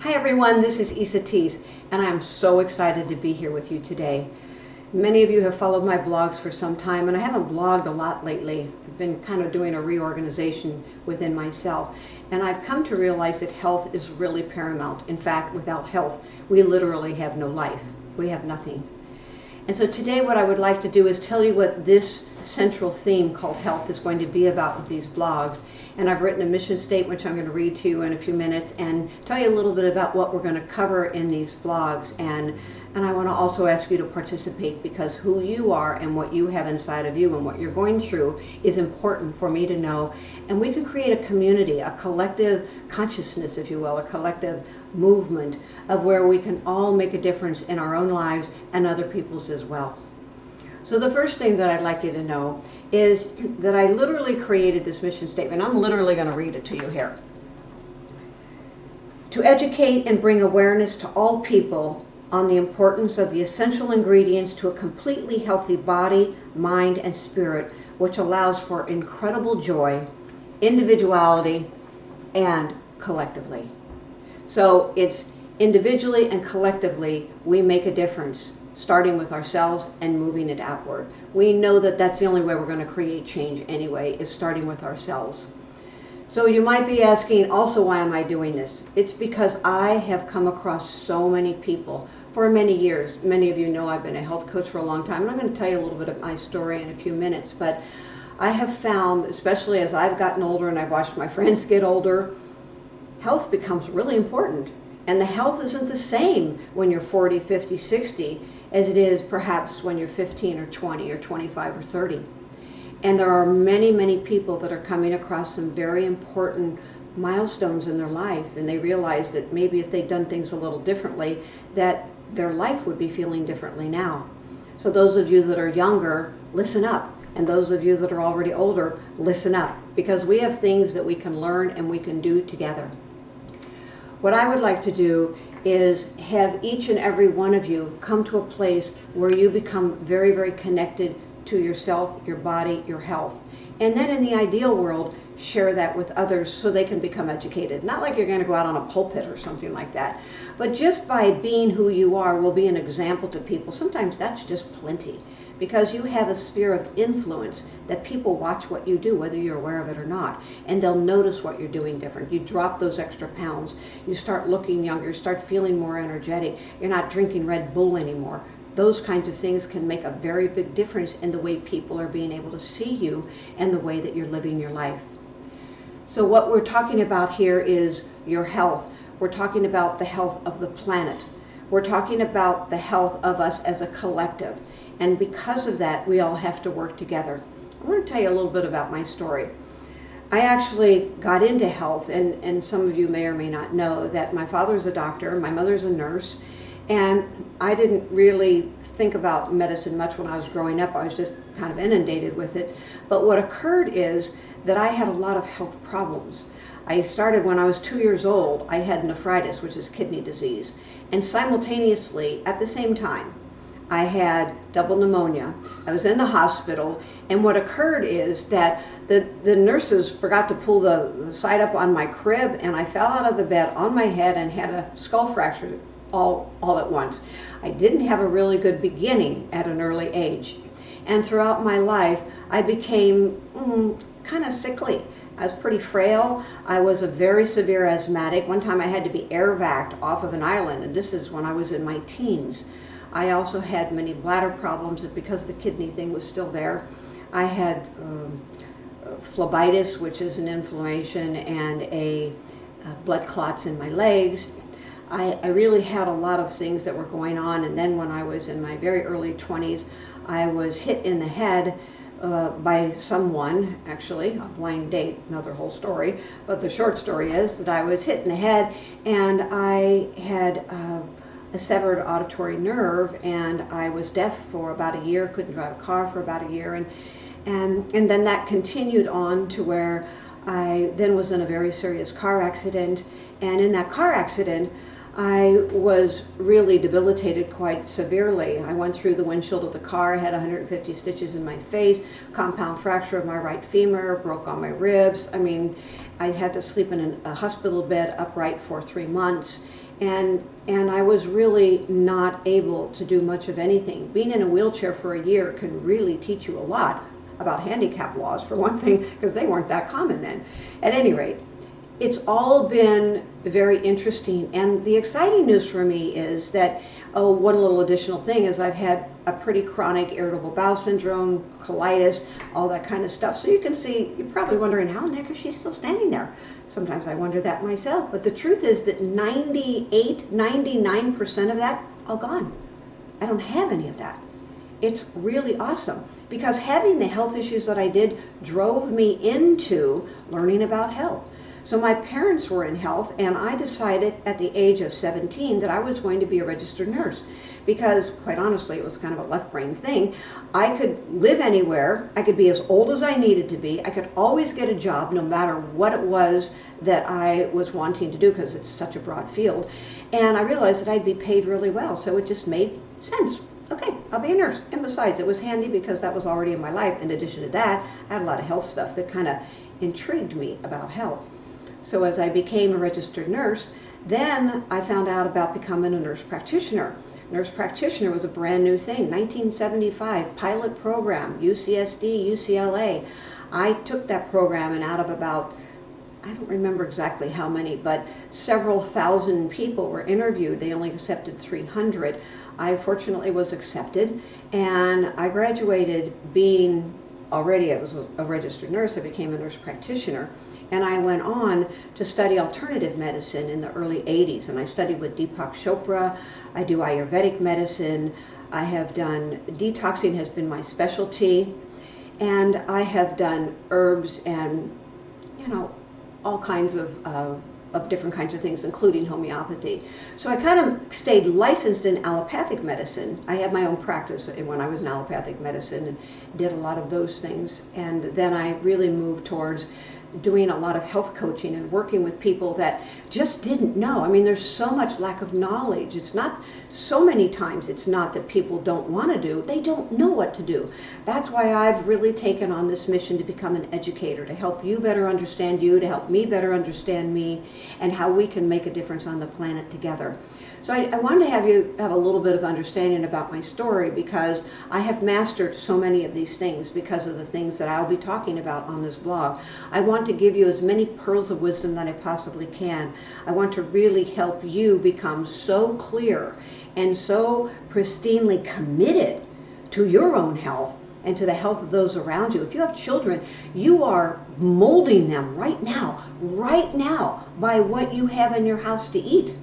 Hi everyone, this is Esateys, and I am so excited to be here with you today. Many of you have followed my blogs for some time, and I haven't blogged a lot lately. I've been kind of doing a reorganization within myself, and I've come to realize that health is really paramount. In fact, without health, we literally have no life. We have nothing. And so today what I would like to do is tell you what this central theme called health is going to be about with these blogs. And I've written a mission statement which I'm going to read to you in a few minutes and tell you a little bit about what we're going to cover in these blogs. And I want to also ask you to participate, because who you are and what you have inside of you and what you're going through is important for me to know. And we can create a community, a collective consciousness, if you will, a collective movement of where we can all make a difference in our own lives and other people's as well. So the first thing that I'd like you to know is that I literally created this mission statement. I'm literally going to read it to you here. To educate and bring awareness to all people on the importance of the essential ingredients to a completely healthy body, mind, and spirit, which allows for incredible joy, individuality, and collectively. So it's individually and collectively we make a difference, starting with ourselves and moving it outward. We know that that's the only way we're going to create change anyway, is starting with ourselves. So you might be asking also, why am I doing this? It's because I have come across so many people for many years. Many of you know I've been a health coach for a long time, and I'm going to tell you a little bit of my story in a few minutes. But I have found, especially as I've gotten older and I've watched my friends get older, health becomes really important. And the health isn't the same when you're 40, 50, 60 as it is perhaps when you're 15 or 20 or 25 or 30. And there are many, many people that are coming across some very important milestones in their life, and they realize that maybe if they'd done things a little differently, that their life would be feeling differently now. So those of you that are younger, listen up. And those of you that are already older, listen up, because we have things that we can learn and we can do together. What I would like to do is have each and every one of you come to a place where you become very, very connected to yourself, your body, your health. And then in the ideal world, share that with others so they can become educated. Not like you're going to go out on a pulpit or something like that, but just by being who you are will be an example to people. Sometimes that's just plenty, because you have a sphere of influence that people watch what you do, whether you're aware of it or not, and they'll notice what you're doing different. You drop those extra pounds, you start looking younger, you start feeling more energetic, you're not drinking Red Bull anymore. Those kinds of things can make a very big difference in the way people are being able to see you and the way that you're living your life. So what we're talking about here is your health. We're talking about the health of the planet. We're talking about the health of us as a collective. And because of that, we all have to work together. I want to tell you a little bit about my story. I actually got into health, and some of you may or may not know that my father's a doctor, my mother's a nurse, and I didn't really think about medicine much when I was growing up. I was just kind of inundated with it. But what occurred is that I had a lot of health problems. I started when I was 2 years old. I had nephritis, which is kidney disease. And simultaneously, at the same time, I had double pneumonia. I was in the hospital, and what occurred is that the nurses forgot to pull the side up on my crib, and I fell out of the bed on my head and had a skull fracture all at once. I didn't have a really good beginning at an early age. And throughout my life, I became kind of sickly. I was pretty frail. I was a very severe asthmatic. One time I had to be air vac'd off of an island, and this is when I was in my teens. I also had many bladder problems because the kidney thing was still there. I had phlebitis, which is an inflammation, and blood clots in my legs. I really had a lot of things that were going on, and then when I was in my very early 20s, I was hit in the head by someone, actually, a blind date, another whole story, but the short story is that I was hit in the head, and I had a severed auditory nerve, and I was deaf for about a year, couldn't drive a car for about a year, and then that continued on to where I then was in a very serious car accident, and in that car accident, I was really debilitated quite severely. I went through the windshield of the car, had 150 stitches in my face, compound fracture of my right femur, broke all my ribs. I mean, I had to sleep in a hospital bed upright for 3 months. And I was really not able to do much of anything. Being in a wheelchair for a year can really teach you a lot about handicap laws, for one thing, because they weren't that common then. At any rate, it's all been very interesting. And the exciting news for me is that, oh, one little additional thing is I've had a pretty chronic irritable bowel syndrome, colitis, all that kind of stuff. So you can see, you're probably wondering, how in the heck is she still standing there? Sometimes I wonder that myself. But the truth is that 98, 99% of that, all gone. I don't have any of that. It's really awesome, because having the health issues that I did drove me into learning about health. So my parents were in health, and I decided at the age of 17 that I was going to be a registered nurse, because quite honestly, it was kind of a left brain thing. I could live anywhere. I could be as old as I needed to be. I could always get a job no matter what it was that I was wanting to do, because it's such a broad field. And I realized that I'd be paid really well, so it just made sense. Okay, I'll be a nurse. And besides, it was handy because that was already in my life. In addition to that, I had a lot of health stuff that kind of intrigued me about health. So as I became a registered nurse, then I found out about becoming a nurse practitioner. Nurse practitioner was a brand new thing, 1975, pilot program, UCSD, UCLA. I took that program, and out of about, I don't remember exactly how many, but several thousand people were interviewed. They only accepted 300. I fortunately was accepted, and I graduated being already, I was a registered nurse. I became a nurse practitioner. And I went on to study alternative medicine in the early 80s. And I studied with Deepak Chopra. I do Ayurvedic medicine. I have done, detoxing has been my specialty. And I have done herbs and, all kinds of different kinds of things, including homeopathy. So I kind of stayed licensed in allopathic medicine. I had my own practice when I was in allopathic medicine and did a lot of those things. And then I really moved towards doing a lot of health coaching and working with people that just didn't know. I mean, there's so much lack of knowledge. It's not, so many times it's not that people don't want to do, they don't know what to do. That's why I've really taken on this mission to become an educator, to help you better understand you, to help me better understand me, and how we can make a difference on the planet together. So I wanted to have you have a little bit of understanding about my story, because I have mastered so many of these things because of the things that I'll be talking about on this blog. I want to give you as many pearls of wisdom that I possibly can. I want to really help you become so clear and so pristinely committed to your own health and to the health of those around you. If you have children, you are molding them right now, by what you have in your house to eat.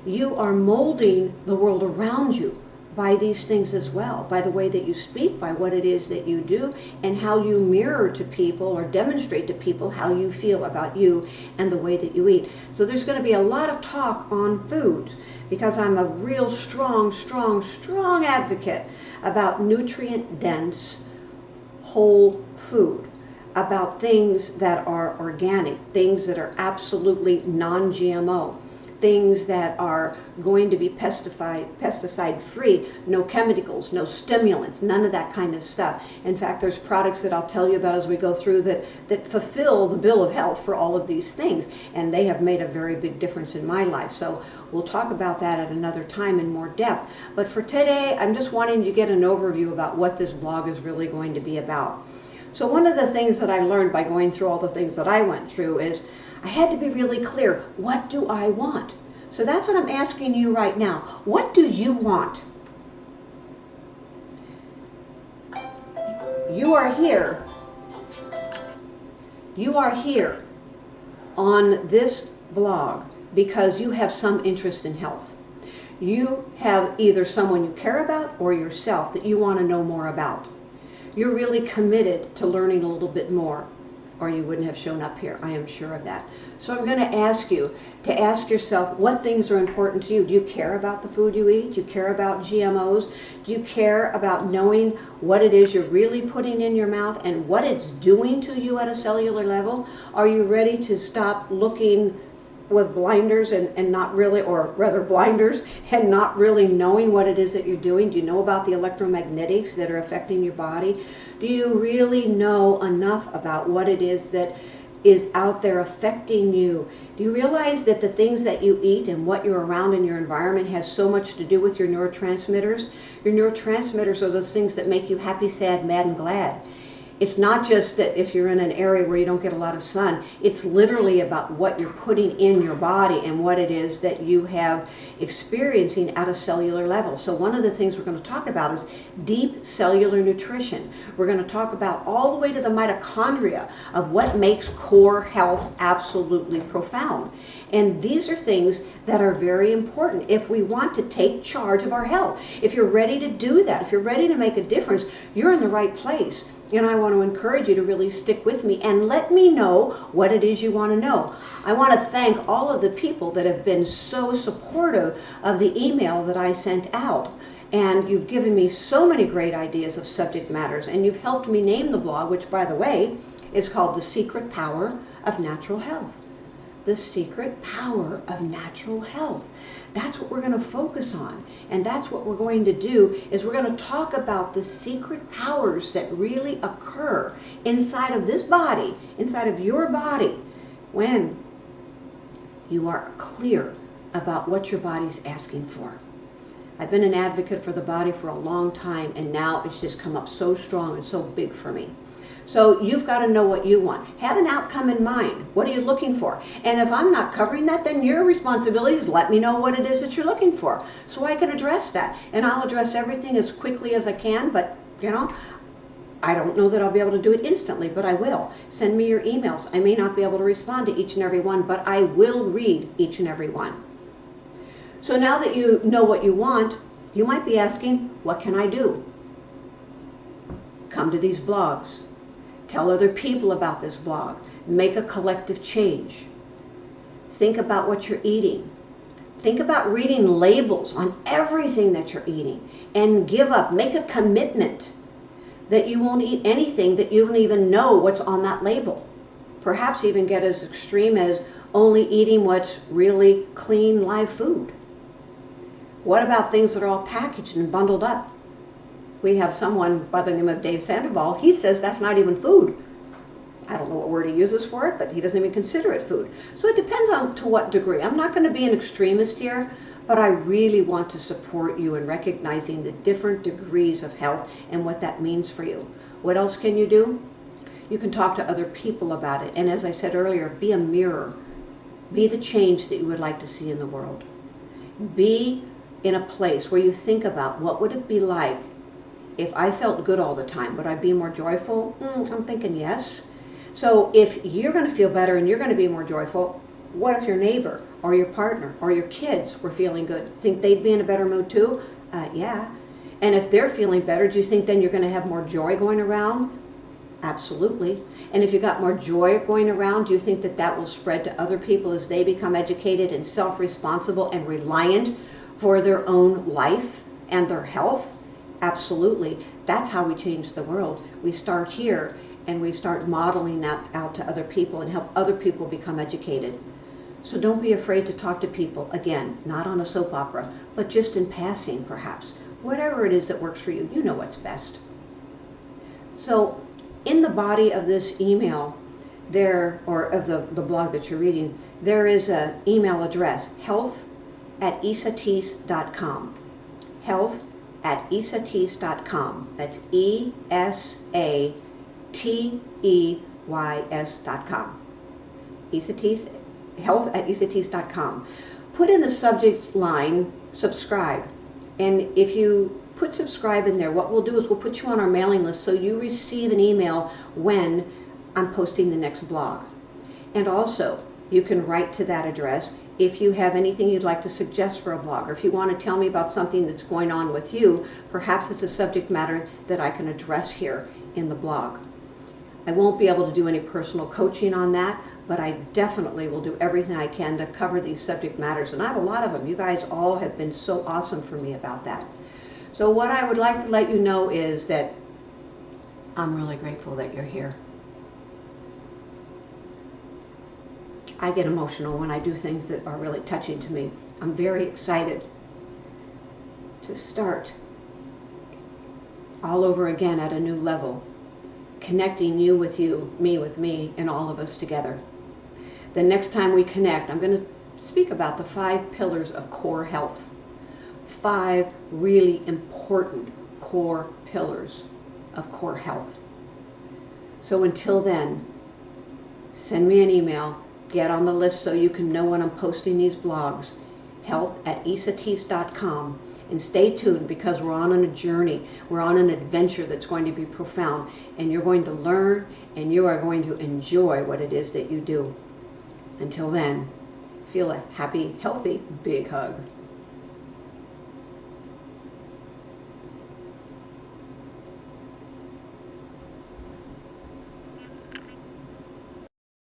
You are molding the world around you by these things as well, by the way that you speak, by what it is that you do, and how you mirror to people or demonstrate to people how you feel about you and the way that you eat. So there's going to be a lot of talk on foods, because I'm a real strong advocate about nutrient-dense, whole food, about things that are organic, things that are absolutely non-GMO, things that are going to be pesticide free, no chemicals, no stimulants, none of that kind of stuff. In fact, there's products that I'll tell you about as we go through that fulfill the bill of health for all of these things, and they have made a very big difference in my life. So we'll talk about that at another time in more depth. But for today, I'm just wanting to get an overview about what this blog is really going to be about. So one of the things that I learned by going through all the things that I went through is I had to be really clear. What do I want? So that's what I'm asking you right now. What do you want? You are here. You are here on this blog because you have some interest in health. You have either someone you care about or yourself that you want to know more about. You're really committed to learning a little bit more, or you wouldn't have shown up here. I am sure of that. So I'm going to ask you to ask yourself what things are important to you. Do you care about the food you eat? Do you care about GMOs? Do you care about knowing what it is you're really putting in your mouth and what it's doing to you at a cellular level? Are you ready to stop looking with blinders and not really, or rather blinders, and not really knowing what it is that you're doing? Do you know about the electromagnetics that are affecting your body? Do you really know enough about what it is that is out there affecting you. Do you realize that the things that you eat and what you're around in your environment has so much to do with your neurotransmitters? Your neurotransmitters are those things that make you happy, sad, mad, and glad. It's not just that if you're in an area where you don't get a lot of sun, it's literally about what you're putting in your body and what it is that you have experiencing at a cellular level. So one of the things we're going to talk about is deep cellular nutrition. We're going to talk about all the way to the mitochondria of what makes core health absolutely profound. And these are things that are very important if we want to take charge of our health. If you're ready to do that, if you're ready to make a difference, you're in the right place. And I want to encourage you to really stick with me and let me know what it is you want to know. I want to thank all of the people that have been so supportive of the email that I sent out. And you've given me so many great ideas of subject matters. And you've helped me name the blog, which, by the way, is called The Secret Power of Natural Health. The Secret Power of Natural Health. That's what we're going to focus on. And that's what we're going to do, is we're going to talk about the secret powers that really occur inside of this body, inside of your body, when you are clear about what your body's asking for. I've been an advocate for the body for a long time, and now it's just come up so strong and so big for me. So you've got to know what you want. Have an outcome in mind. What are you looking for? And if I'm not covering that, then your responsibility is let me know what it is that you're looking for so I can address that. And I'll address everything as quickly as I can, but you know, I don't know that I'll be able to do it instantly, but I will. Send me your emails. I may not be able to respond to each and every one, but I will read each and every one. So now that you know what you want, you might be asking, what can I do? Come to these blogs. Tell other people about this blog. Make a collective change. Think about what you're eating. Think about reading labels on everything that you're eating and give up. Make a commitment that you won't eat anything that you don't even know what's on that label. Perhaps even get as extreme as only eating what's really clean, live food. What about things that are all packaged and bundled up? We have someone by the name of Dave Sandoval. He says that's not even food. I don't know what word he uses for it, but he doesn't even consider it food. So it depends on to what degree. I'm not going to be an extremist here, but I really want to support you in recognizing the different degrees of health and what that means for you. What else can you do? You can talk to other people about it. And as I said earlier, be a mirror. Be the change that you would like to see in the world. Be in a place where you think about what would it be like if I felt good all the time. Would I be more joyful? I'm thinking yes. So if you're going to feel better and you're going to be more joyful, what if your neighbor or your partner or your kids were feeling good? Think they'd be in a better mood too? Yeah. And if they're feeling better, do you think then you're going to have more joy going around? Absolutely. And if you got more joy going around, do you think that that will spread to other people as they become educated and self-responsible and reliant for their own life and their health? Absolutely. That's how we change the world. We start here and we start modeling that out to other people and help other people become educated. So don't be afraid to talk to people. Again, not on a soap opera, but just in passing perhaps. Whatever it is that works for you, you know what's best. So in the body of this email, there, or of the blog that you're reading, there is an email address, health@esateys.com. health@esateys.com. That's ESATEYS.com. Esateys, health@esateys.com. Put in the subject line, subscribe. And if you put subscribe in there, what we'll do is we'll put you on our mailing list so you receive an email when I'm posting the next blog. And also, you can write to that address if you have anything you'd like to suggest for a blog, or if you want to tell me about something that's going on with you, perhaps it's a subject matter that I can address here in the blog. I won't be able to do any personal coaching on that, but I definitely will do everything I can to cover these subject matters, and I have a lot of them. You guys all have been so awesome for me about that. So what I would like to let you know is that I'm really grateful that you're here. I get emotional when I do things that are really touching to me. I'm very excited to start all over again at a new level connecting you with you, me with me, and all of us together. The next time we connect, I'm going to speak about the 5 pillars of core health. 5 really important core pillars of core health. So until then, send me an email, get on the list so you can know when I'm posting these blogs, health@esateys.com, and stay tuned because we're on a journey, we're on an adventure that's going to be profound, and you're going to learn and you are going to enjoy what it is that you do. Until then, feel a happy, healthy, big hug.